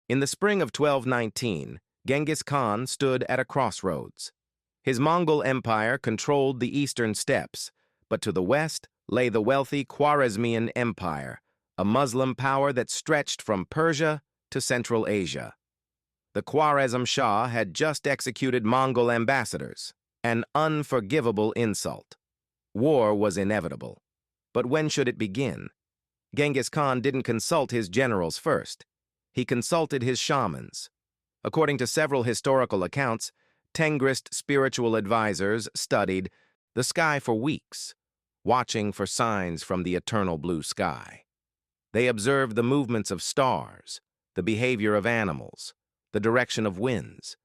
In the spring of 1219, Genghis Khan stood at a crossroads. His Mongol Empire controlled the eastern steppes, but to the west lay the wealthy Khwarezmian Empire, a Muslim power that stretched from Persia to Central Asia. The Khwarezm Shah had just executed Mongol ambassadors, an unforgivable insult. War was inevitable. But when should it begin? Genghis Khan didn't consult his generals first. He consulted his shamans. According to several historical accounts, Tengrist spiritual advisors studied the sky for weeks, watching for signs from the eternal blue sky. They observed the movements of stars, the behavior of animals, the direction of winds.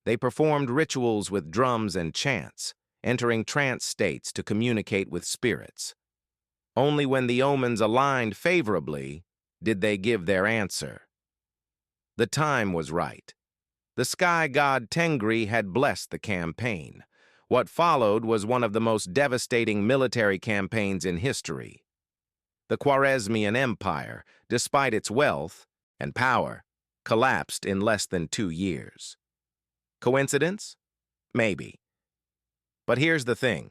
They performed rituals with drums and chants, entering trance states to communicate with spirits. Only when the omens aligned favorably did they give their answer. The time was right. The sky god Tengri had blessed the campaign. What followed was one of the most devastating military campaigns in history. The Khwarezmian Empire, despite its wealth and power, collapsed in less than 2 years. Coincidence? Maybe. But here's the thing.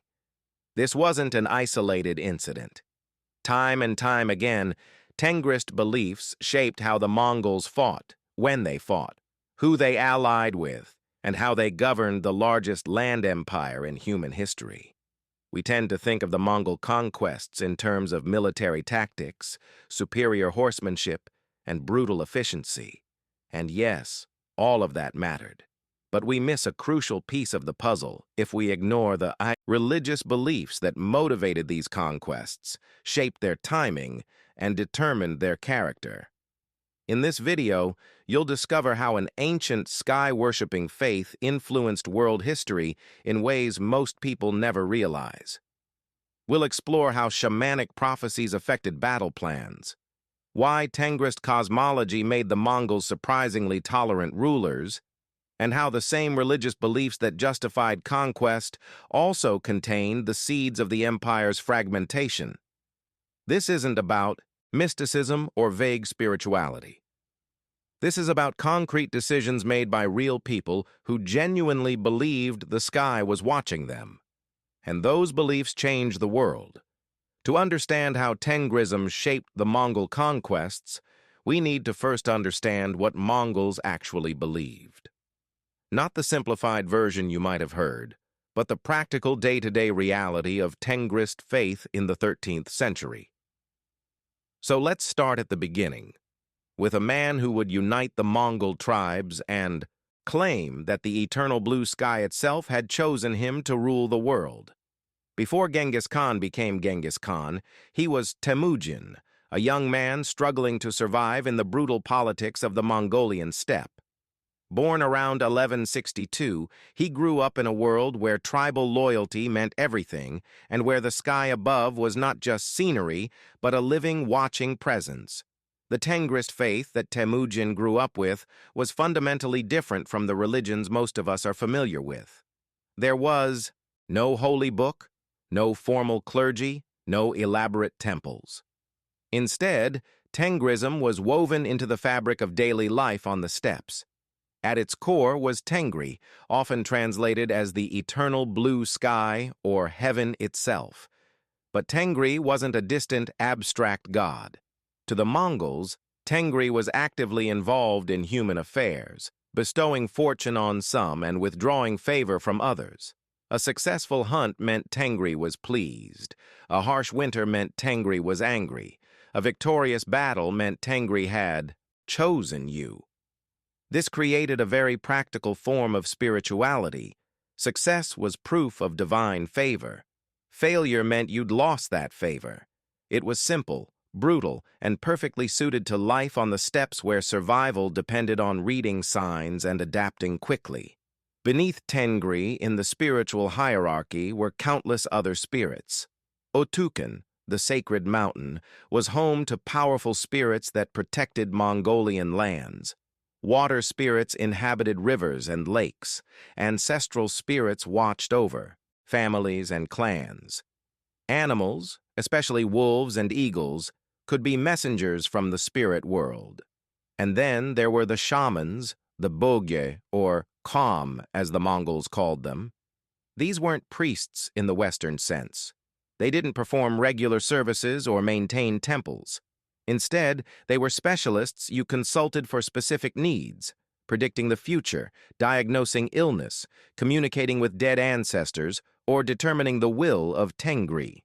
This wasn't an isolated incident. Time and time again, Tengrist beliefs shaped how the Mongols fought, when they fought, who they allied with, and how they governed the largest land empire in human history. We tend to think of the Mongol conquests in terms of military tactics, superior horsemanship, and brutal efficiency. And yes, all of that mattered. But we miss a crucial piece of the puzzle if we ignore the religious beliefs that motivated these conquests, shaped their timing, and determined their character. In this video, you'll discover how an ancient sky-worshipping faith influenced world history in ways most people never realize. We'll explore how shamanic prophecies affected battle plans, why Tengrist cosmology made the Mongols surprisingly tolerant rulers, and how the same religious beliefs that justified conquest also contained the seeds of the empire's fragmentation. This isn't about mysticism or vague spirituality. This is about concrete decisions made by real people who genuinely believed the sky was watching them. And those beliefs changed the world. To understand how Tengrism shaped the Mongol conquests, we need to first understand what Mongols actually believed. Not the simplified version you might have heard, but the practical day-to-day reality of Tengrist faith in the 13th century. So let's start at the beginning, with a man who would unite the Mongol tribes and claim that the eternal blue sky itself had chosen him to rule the world. Before Genghis Khan became Genghis Khan, he was Temujin, a young man struggling to survive in the brutal politics of the Mongolian steppe. Born around 1162, he grew up in a world where tribal loyalty meant everything and where the sky above was not just scenery, but a living, watching presence. The Tengrist faith that Temujin grew up with was fundamentally different from the religions most of us are familiar with. There was no holy book, no formal clergy, no elaborate temples. Instead, Tengrism was woven into the fabric of daily life on the steppes. At its core was Tengri, often translated as the eternal blue sky or heaven itself. But Tengri wasn't a distant, abstract god. To the Mongols, Tengri was actively involved in human affairs, bestowing fortune on some and withdrawing favor from others. A successful hunt meant Tengri was pleased. A harsh winter meant Tengri was angry. A victorious battle meant Tengri had chosen you. This created a very practical form of spirituality. Success was proof of divine favor. Failure meant you'd lost that favor. It was simple, brutal, and perfectly suited to life on the steppes where survival depended on reading signs and adapting quickly. Beneath Tengri, in the spiritual hierarchy, were countless other spirits. Otuken, the sacred mountain, was home to powerful spirits that protected Mongolian lands. Water spirits inhabited rivers and lakes. Ancestral spirits watched over families and clans. Animals, especially wolves and eagles, could be messengers from the spirit world. And then there were the shamans, the bogye, or kham, as the Mongols called them. These weren't priests in the Western sense. They didn't perform regular services or maintain temples. Instead, they were specialists you consulted for specific needs, predicting the future, diagnosing illness, communicating with dead ancestors, or determining the will of Tengri.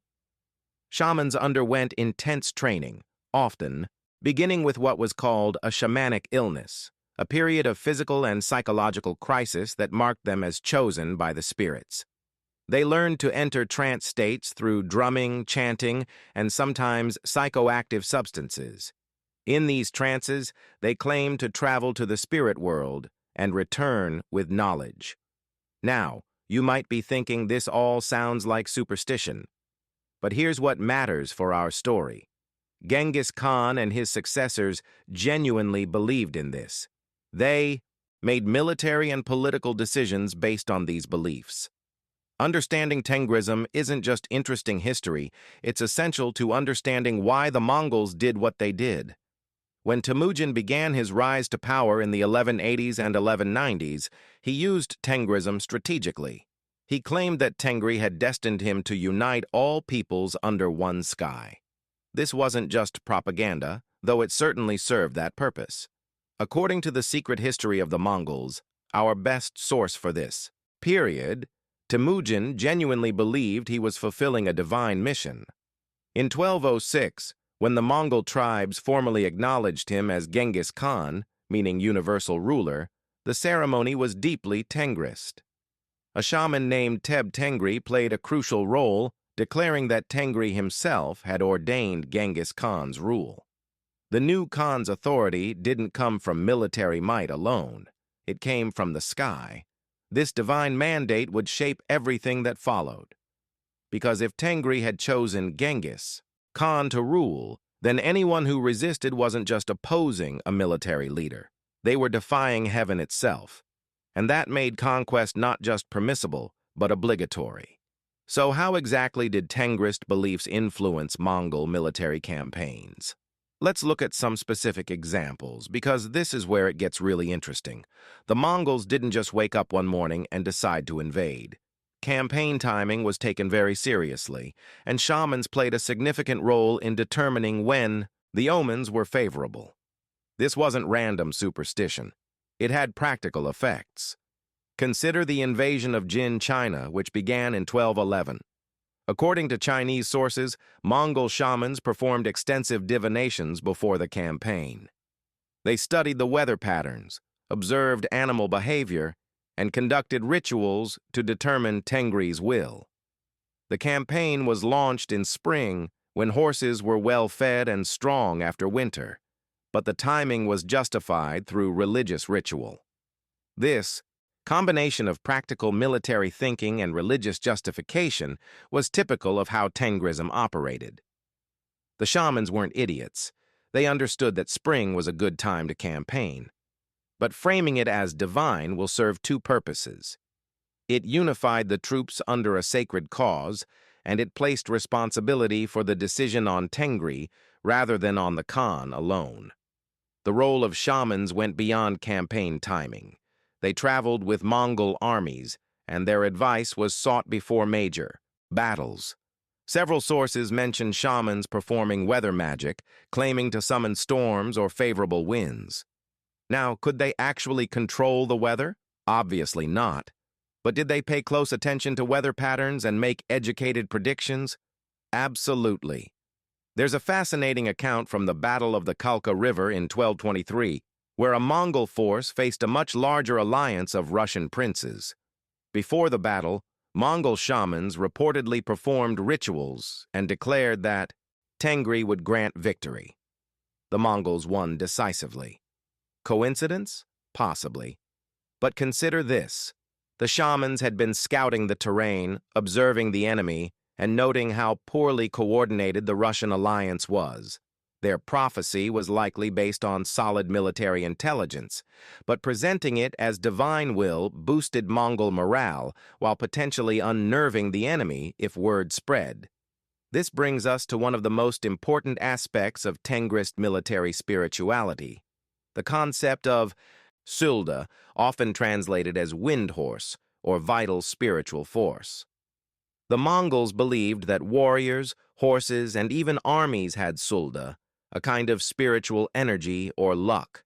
Shamans underwent intense training, often beginning with what was called a shamanic illness, a period of physical and psychological crisis that marked them as chosen by the spirits. They learned to enter trance states through drumming, chanting, and sometimes psychoactive substances. In these trances, they claimed to travel to the spirit world and return with knowledge. Now, you might be thinking this all sounds like superstition. But here's what matters for our story. Genghis Khan and his successors genuinely believed in this. They made military and political decisions based on these beliefs. Understanding Tengrism isn't just interesting history, it's essential to understanding why the Mongols did what they did. When Temujin began his rise to power in the 1180s and 1190s, he used Tengrism strategically. He claimed that Tengri had destined him to unite all peoples under one sky. This wasn't just propaganda, though it certainly served that purpose. According to the secret history of the Mongols, our best source for this period, Temujin genuinely believed he was fulfilling a divine mission. In 1206, when the Mongol tribes formally acknowledged him as Genghis Khan, meaning universal ruler, the ceremony was deeply Tengrist. A shaman named Tengri played a crucial role, declaring that Tengri himself had ordained Genghis Khan's rule. The new Khan's authority didn't come from military might alone. It came from the sky. This divine mandate would shape everything that followed. Because if Tengri had chosen Genghis Khan to rule, then anyone who resisted wasn't just opposing a military leader. They were defying heaven itself. And that made conquest not just permissible, but obligatory. So how exactly did Tengrist beliefs influence Mongol military campaigns? Let's look at some specific examples, because this is where it gets really interesting. The Mongols didn't just wake up one morning and decide to invade. Campaign timing was taken very seriously, and shamans played a significant role in determining when the omens were favorable. This wasn't random superstition. It had practical effects. Consider the invasion of Jin China, which began in 1211. According to Chinese sources, Mongol shamans performed extensive divinations before the campaign. They studied the weather patterns, observed animal behavior, and conducted rituals to determine Tengri's will. The campaign was launched in spring when horses were well fed and strong after winter, but the timing was justified through religious ritual. This combination of practical military thinking and religious justification was typical of how Tengrism operated. The shamans weren't idiots. They understood that spring was a good time to campaign. But framing it as divine will serve two purposes. It unified the troops under a sacred cause, and it placed responsibility for the decision on Tengri rather than on the Khan alone. The role of shamans went beyond campaign timing. They traveled with Mongol armies, and their advice was sought before major battles. Several sources mention shamans performing weather magic, claiming to summon storms or favorable winds. Now, could they actually control the weather? Obviously not. But did they pay close attention to weather patterns and make educated predictions? Absolutely. There's a fascinating account from the Battle of the Kalka River in 1223, where a Mongol force faced a much larger alliance of Russian princes. Before the battle, Mongol shamans reportedly performed rituals and declared that Tengri would grant victory. The Mongols won decisively. Coincidence? Possibly. But consider this. The shamans had been scouting the terrain, observing the enemy, and noting how poorly coordinated the Russian alliance was. Their prophecy was likely based on solid military intelligence, but presenting it as divine will boosted Mongol morale while potentially unnerving the enemy if word spread. This brings us to one of the most important aspects of Tengrist military spirituality: the concept of Sulda, often translated as wind horse or vital spiritual force. The Mongols believed that warriors, horses, and even armies had Sulda, a kind of spiritual energy or luck.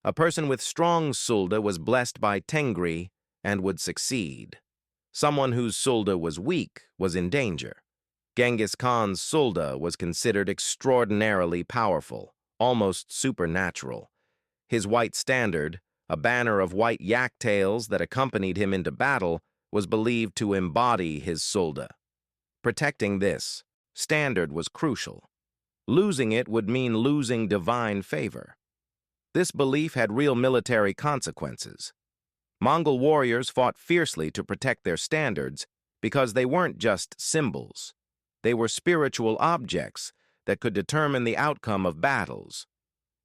A person with strong Sulda was blessed by Tengri and would succeed. Someone whose Sulda was weak was in danger. Genghis Khan's Sulda was considered extraordinarily powerful, almost supernatural. His white standard, a banner of white yak tails that accompanied him into battle, was believed to embody his Sulda. Protecting this standard was crucial. Losing it would mean losing divine favor. This belief had real military consequences. Mongol warriors fought fiercely to protect their standards because they weren't just symbols. They were spiritual objects that could determine the outcome of battles.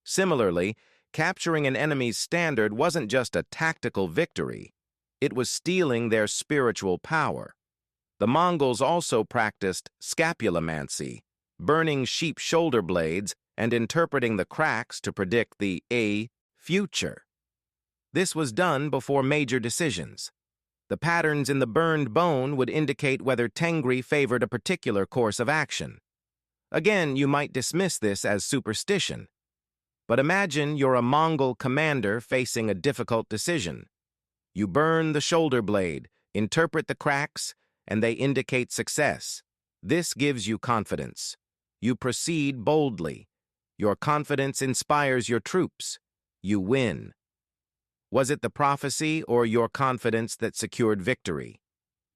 Similarly, capturing an enemy's standard wasn't just a tactical victory. It was stealing their spiritual power. The Mongols also practiced scapulomancy, burning sheep shoulder blades and interpreting the cracks to predict the future. This was done before major decisions. The patterns in the burned bone would indicate whether Tengri favored a particular course of action. Again, you might dismiss this as superstition. But imagine you're a Mongol commander facing a difficult decision. You burn the shoulder blade, interpret the cracks, and they indicate success. This gives you confidence. You proceed boldly. Your confidence inspires your troops. You win. Was it the prophecy or your confidence that secured victory?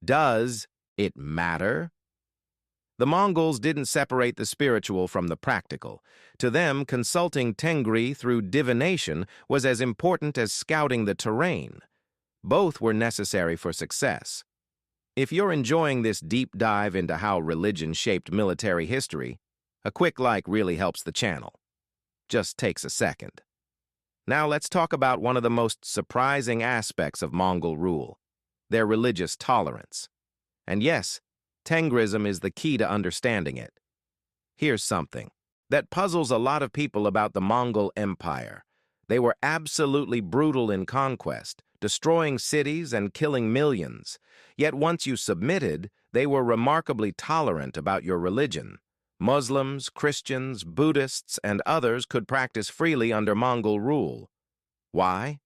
Does it matter? The Mongols didn't separate the spiritual from the practical. To them, consulting Tengri through divination was as important as scouting the terrain. Both were necessary for success. If you're enjoying this deep dive into how religion shaped military history, a quick like really helps the channel. Just takes a second. Now let's talk about one of the most surprising aspects of Mongol rule, their religious tolerance. And yes, Tengrism is the key to understanding it. Here's something that puzzles a lot of people about the Mongol Empire. They were absolutely brutal in conquest, destroying cities and killing millions. Yet once you submitted, they were remarkably tolerant about your religion. Muslims, Christians, Buddhists, and others could practice freely under Mongol rule. Why?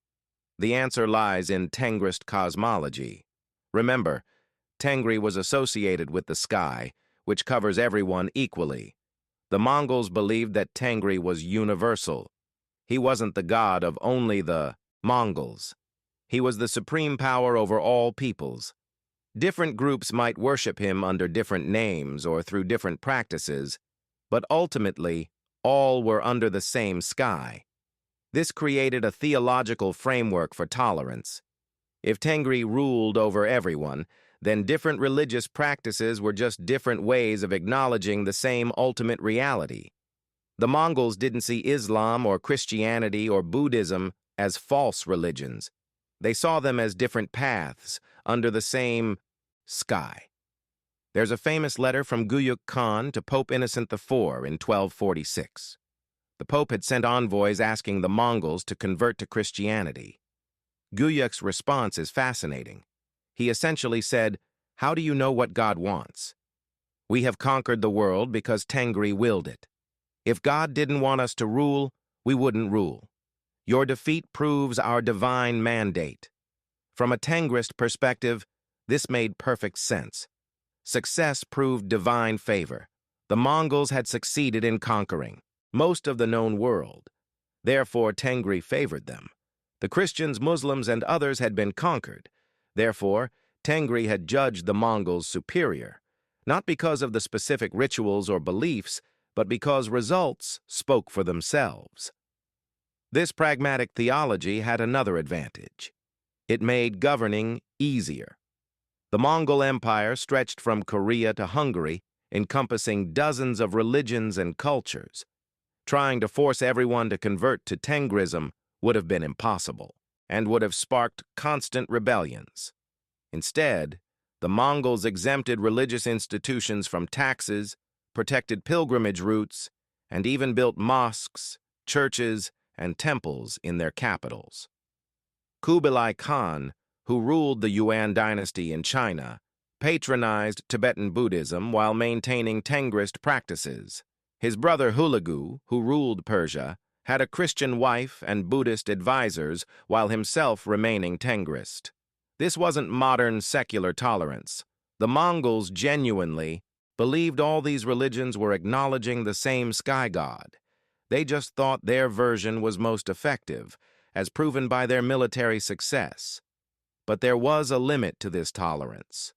The answer lies in Tengrist cosmology. Remember, Tengri was associated with the sky, which covers everyone equally. The Mongols believed that Tengri was universal. He wasn't the god of only the Mongols. He was the supreme power over all peoples. Different groups might worship him under different names or through different practices, but ultimately, all were under the same sky. This created a theological framework for tolerance. If Tengri ruled over everyone, then different religious practices were just different ways of acknowledging the same ultimate reality. The Mongols didn't see Islam or Christianity or Buddhism as false religions. They saw them as different paths under the same sky. There's a famous letter from Genghis Khan to Pope Innocent IV in 1246. The Pope had sent envoys asking the Mongols to convert to Christianity. Genghis' response is fascinating. He essentially said, "How do you know what God wants? We have conquered the world because Tengri willed it. If God didn't want us to rule, we wouldn't rule. Your defeat proves our divine mandate." From a Tengrist perspective, this made perfect sense. Success proved divine favor. The Mongols had succeeded in conquering most of the known world. Therefore, Tengri favored them. The Christians, Muslims, and others had been conquered. Therefore, Tengri had judged the Mongols superior, not because of the specific rituals or beliefs, but because results spoke for themselves. This pragmatic theology had another advantage. It made governing easier. The Mongol Empire stretched from Korea to Hungary, encompassing dozens of religions and cultures. Trying to force everyone to convert to Tengrism would have been impossible and would have sparked constant rebellions. Instead, the Mongols exempted religious institutions from taxes, protected pilgrimage routes, and even built mosques, churches, and temples in their capitals. Kublai Khan, who ruled the Yuan dynasty in China, patronized Tibetan Buddhism while maintaining Tengrist practices. His brother Hulagu, who ruled Persia, had a Christian wife and Buddhist advisors while himself remaining Tengrist. This wasn't modern secular tolerance. The Mongols genuinely believed all these religions were acknowledging the same sky god. They just thought their version was most effective, as proven by their military success. But there was a limit to this tolerance.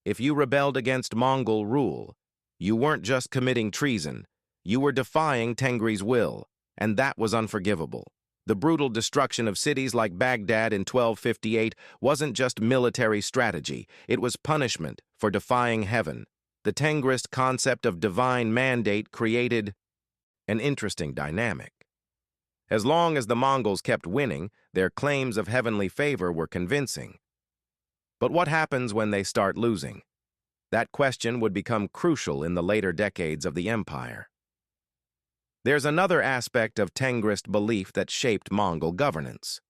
If you rebelled against Mongol rule, you weren't just committing treason, you were defying Tengri's will, and that was unforgivable. The brutal destruction of cities like Baghdad in 1258 wasn't just military strategy, it was punishment for defying heaven. The Tengrist concept of divine mandate created an interesting dynamic. As long as the Mongols kept winning, their claims of heavenly favor were convincing. But what happens when they start losing? That question would become crucial in the later decades of the empire. There's another aspect of Tengrist belief that shaped Mongol governance.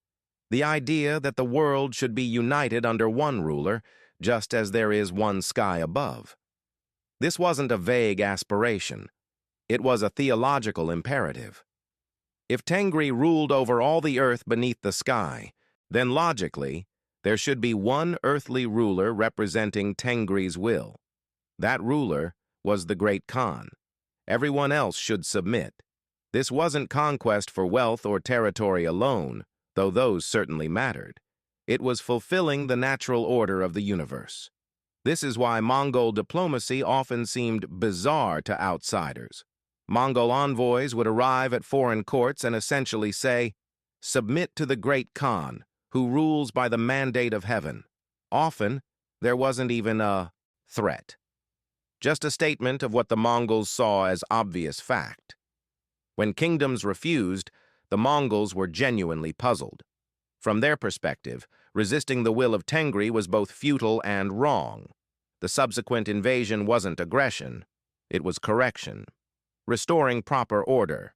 The idea that the world should be united under one ruler, just as there is one sky above. This wasn't a vague aspiration. It was a theological imperative. If Tengri ruled over all the earth beneath the sky, then logically, there should be one earthly ruler representing Tengri's will. That ruler was the Great Khan. Everyone else should submit. This wasn't conquest for wealth or territory alone, though those certainly mattered. It was fulfilling the natural order of the universe. This is why Mongol diplomacy often seemed bizarre to outsiders. Mongol envoys would arrive at foreign courts and essentially say, "Submit to the Great Khan, who rules by the mandate of heaven." Often, there wasn't even a threat. Just a statement of what the Mongols saw as obvious fact. When kingdoms refused, the Mongols were genuinely puzzled. From their perspective, resisting the will of Tengri was both futile and wrong. The subsequent invasion wasn't aggression, it was correction, restoring proper order.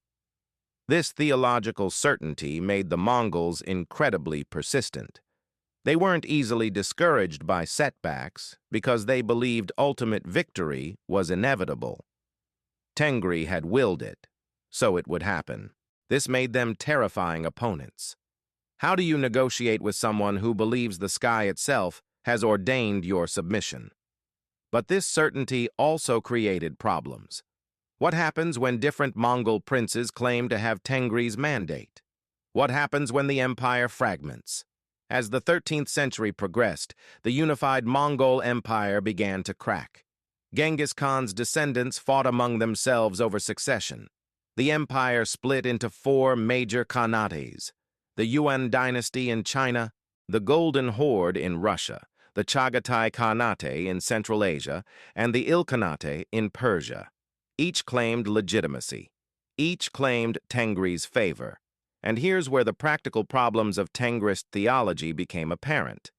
This theological certainty made the Mongols incredibly persistent. They weren't easily discouraged by setbacks because they believed ultimate victory was inevitable. Tengri had willed it, so it would happen. This made them terrifying opponents. How do you negotiate with someone who believes the sky itself has ordained your submission? But this certainty also created problems. What happens when different Mongol princes claim to have Tengri's mandate? What happens when the empire fragments? As the 13th century progressed, the unified Mongol Empire began to crack. Genghis Khan's descendants fought among themselves over succession. The empire split into 4 major khanates: the Yuan dynasty in China, the Golden Horde in Russia, the Chagatai Khanate in Central Asia, and the Ilkhanate in Persia. Each claimed legitimacy. Each claimed Tengri's favor. And here's where the practical problems of Tengrist theology became apparent.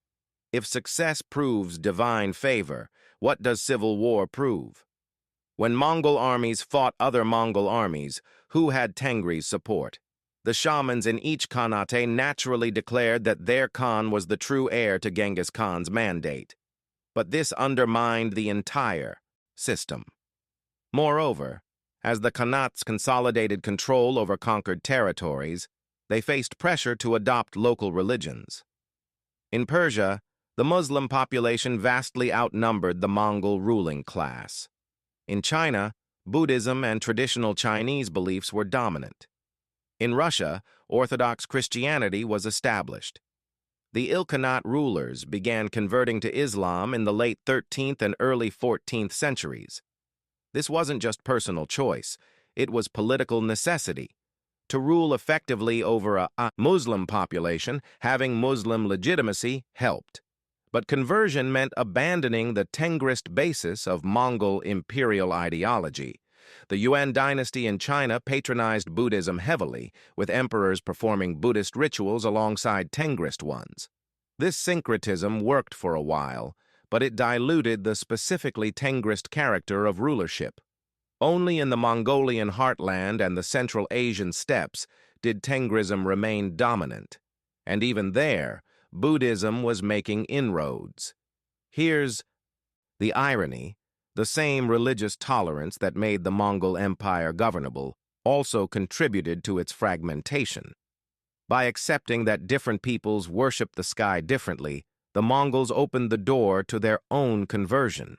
If success proves divine favor, what does civil war prove? When Mongol armies fought other Mongol armies, who had Tengri's support? The shamans in each Khanate naturally declared that their Khan was the true heir to Genghis Khan's mandate. But this undermined the entire system. Moreover, as the Khanates consolidated control over conquered territories, they faced pressure to adopt local religions. In Persia, the Muslim population vastly outnumbered the Mongol ruling class. In China, Buddhism and traditional Chinese beliefs were dominant. In Russia, Orthodox Christianity was established. The Ilkhanate rulers began converting to Islam in the late 13th and early 14th centuries. This wasn't just personal choice, it was political necessity. To rule effectively over a Muslim population, having Muslim legitimacy helped. But conversion meant abandoning the Tengrist basis of Mongol imperial ideology. The Yuan dynasty in China patronized Buddhism heavily, with emperors performing Buddhist rituals alongside Tengrist ones. This syncretism worked for a while, but it diluted the specifically Tengrist character of rulership. Only in the Mongolian heartland and the Central Asian steppes did Tengrism remain dominant, and even there, Buddhism was making inroads. Here's the irony: the same religious tolerance that made the Mongol Empire governable also contributed to its fragmentation. By accepting that different peoples worship the sky differently, the Mongols opened the door to their own conversion.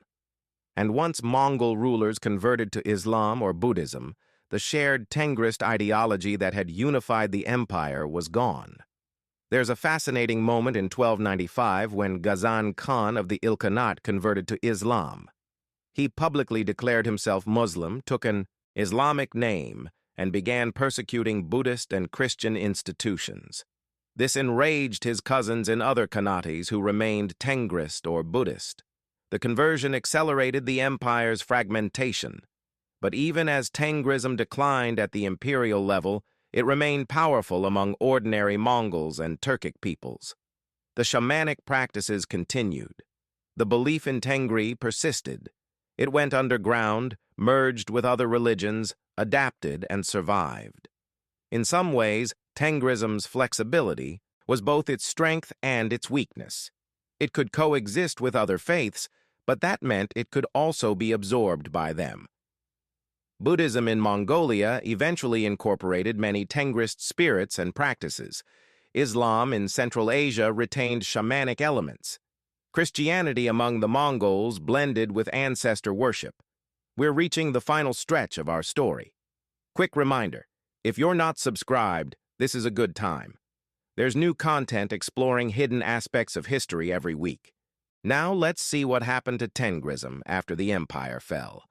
And once Mongol rulers converted to Islam or Buddhism, the shared Tengrist ideology that had unified the empire was gone. There's a fascinating moment in 1295 when Genghis Khan of the Ilkhanate converted to Islam. He publicly declared himself Muslim, took an Islamic name, and began persecuting Buddhist and Christian institutions. This enraged his cousins in other Khanates who remained Tengrist or Buddhist. The conversion accelerated the empire's fragmentation. But even as Tengrism declined at the imperial level, it remained powerful among ordinary Mongols and Turkic peoples. The shamanic practices continued. The belief in Tengri persisted. It went underground, merged with other religions, adapted, and survived. In some ways, Tengrism's flexibility was both its strength and its weakness. It could coexist with other faiths, but that meant it could also be absorbed by them. Buddhism in Mongolia eventually incorporated many Tengrist spirits and practices. Islam in Central Asia retained shamanic elements. Christianity among the Mongols blended with ancestor worship. We're reaching the final stretch of our story. Quick reminder, if you're not subscribed, this is a good time. There's new content exploring hidden aspects of history every week. Now let's see what happened to Tengrism after the empire fell.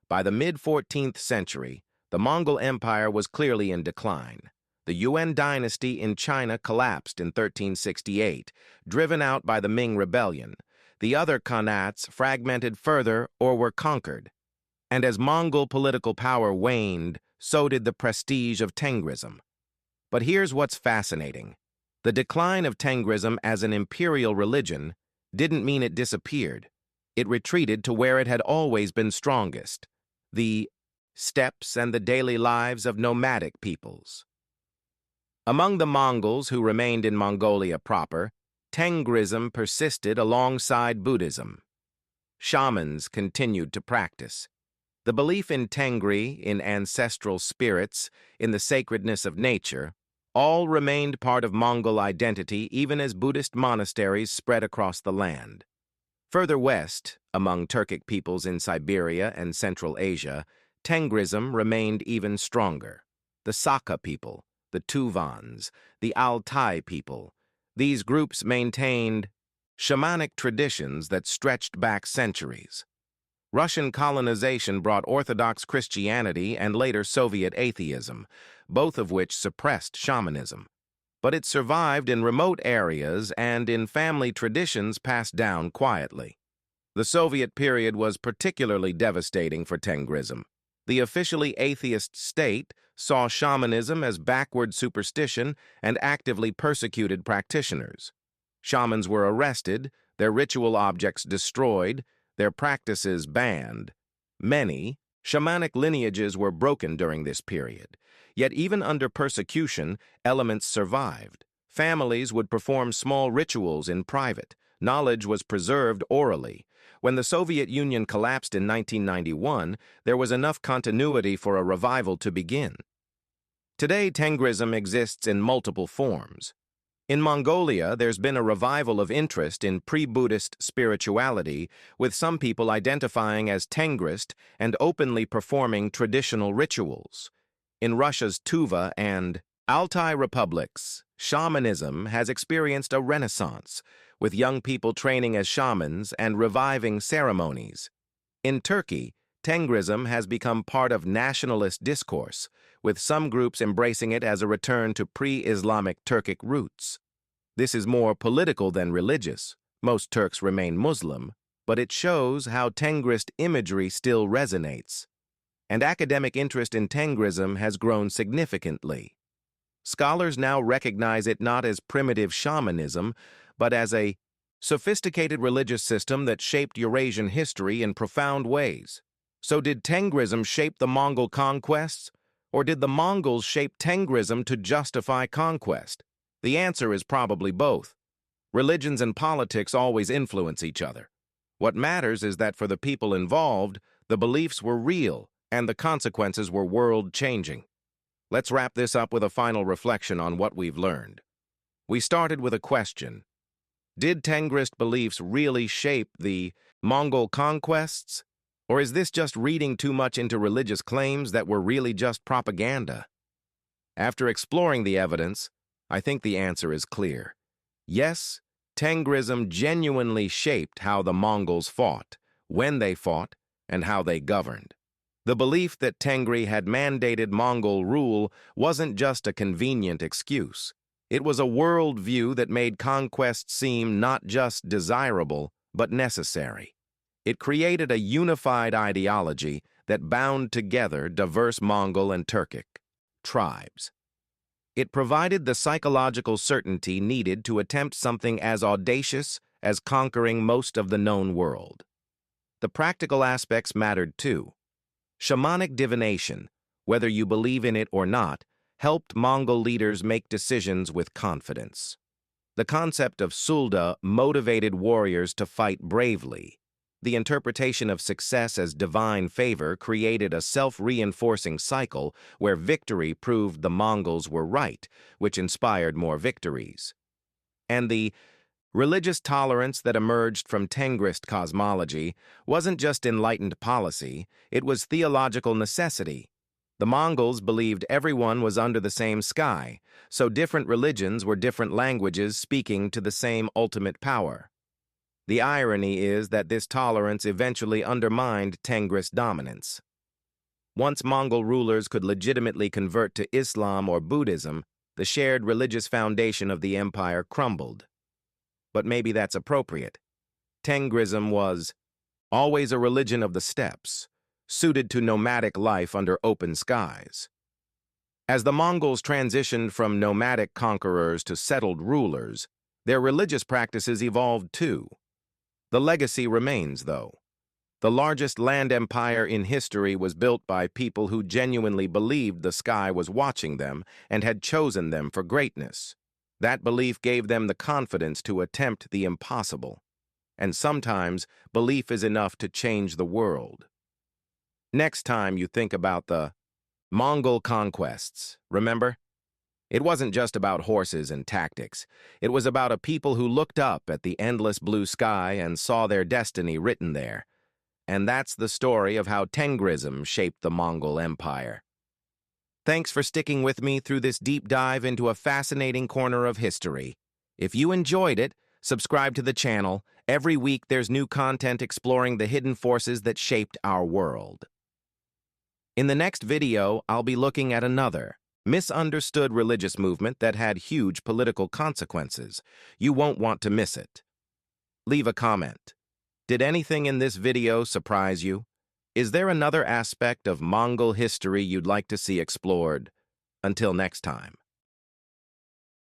By the mid-14th century, the Mongol Empire was clearly in decline. The Yuan dynasty in China collapsed in 1368, driven out by the Ming Rebellion. The other Khanates fragmented further or were conquered. And as Mongol political power waned, so did the prestige of Tengrism. But here's what's fascinating. The decline of Tengrism as an imperial religion didn't mean it disappeared. It retreated to where it had always been strongest: the steppes and the daily lives of nomadic peoples. Among the Mongols who remained in Mongolia proper, Tengrism persisted alongside Buddhism. Shamans continued to practice. The belief in Tengri, in ancestral spirits, in the sacredness of nature, all remained part of Mongol identity even as Buddhist monasteries spread across the land. Further west, among Turkic peoples in Siberia and Central Asia, Tengrism remained even stronger. The Saka people, the Tuvans, the Altai people, these groups maintained shamanic traditions that stretched back centuries. Russian colonization brought Orthodox Christianity and later Soviet atheism, both of which suppressed shamanism. But it survived in remote areas and in family traditions passed down quietly. The Soviet period was particularly devastating for Tengrism. The officially atheist state saw shamanism as backward superstition and actively persecuted practitioners. Shamans were arrested, their ritual objects destroyed, their practices banned. Many shamanic lineages were broken during this period. Yet even under persecution, elements survived. Families would perform small rituals in private. Knowledge was preserved orally. When the Soviet Union collapsed in 1991, there was enough continuity for a revival to begin. Today, Tengrism exists in multiple forms. In Mongolia, there's been a revival of interest in pre-Buddhist spirituality, with some people identifying as Tengrist and openly performing traditional rituals. In Russia's Tuva and Altai republics, shamanism has experienced a renaissance, with young people training as shamans and reviving ceremonies. In Turkey, Tengrism has become part of nationalist discourse, with some groups embracing it as a return to pre-Islamic Turkic roots. This is more political than religious. Most Turks remain Muslim, but it shows how Tengrist imagery still resonates. And academic interest in Tengrism has grown significantly. Scholars now recognize it not as primitive shamanism, but as a sophisticated religious system that shaped Eurasian history in profound ways. So did Tengrism shape the Mongol conquests, Or did the Mongols shape Tengrism to justify conquest? The answer is probably both. Religions and politics always influence each other. What matters is that for the people involved, the beliefs were real and the consequences were world-changing. Let's wrap this up with a final reflection on what we've learned. We started with a question. Did Tengrist beliefs really shape the Mongol conquests? Or is this just reading too much into religious claims that were really just propaganda? After exploring the evidence, I think the answer is clear. Yes, Tengrism genuinely shaped how the Mongols fought, when they fought, and how they governed. The belief that Tengri had mandated Mongol rule wasn't just a convenient excuse. It was a world view that made conquest seem not just desirable, but necessary. It created a unified ideology that bound together diverse Mongol and Turkic tribes. It provided the psychological certainty needed to attempt something as audacious as conquering most of the known world. The practical aspects mattered too. Shamanic divination, whether you believe in it or not, helped Mongol leaders make decisions with confidence. The concept of sulda motivated warriors to fight bravely. The interpretation of success as divine favor created a self-reinforcing cycle where victory proved the Mongols were right, which inspired more victories. And the religious tolerance that emerged from Tengrist cosmology wasn't just enlightened policy, it was theological necessity. The Mongols believed everyone was under the same sky, so different religions were different languages speaking to the same ultimate power. The irony is that this tolerance eventually undermined Tengrist dominance. Once Mongol rulers could legitimately convert to Islam or Buddhism, the shared religious foundation of the empire crumbled. But maybe that's appropriate. Tengrism was always a religion of the steppes, suited to nomadic life under open skies. As the Mongols transitioned from nomadic conquerors to settled rulers, their religious practices evolved too. The legacy remains, though. The largest land empire in history was built by people who genuinely believed the sky was watching them and had chosen them for greatness. That belief gave them the confidence to attempt the impossible. And sometimes, belief is enough to change the world. Next time you think about the Mongol conquests, remember? It wasn't just about horses and tactics. It was about a people who looked up at the endless blue sky and saw their destiny written there. And that's the story of how Tengrism shaped the Mongol Empire. Thanks for sticking with me through this deep dive into a fascinating corner of history. If you enjoyed it, subscribe to the channel. Every week there's new content exploring the hidden forces that shaped our world. In the next video, I'll be looking at another misunderstood religious movement that had huge political consequences. You won't want to miss it. Leave a comment. Did anything in this video surprise you? Is there another aspect of Mongol history you'd like to see explored? Until next time.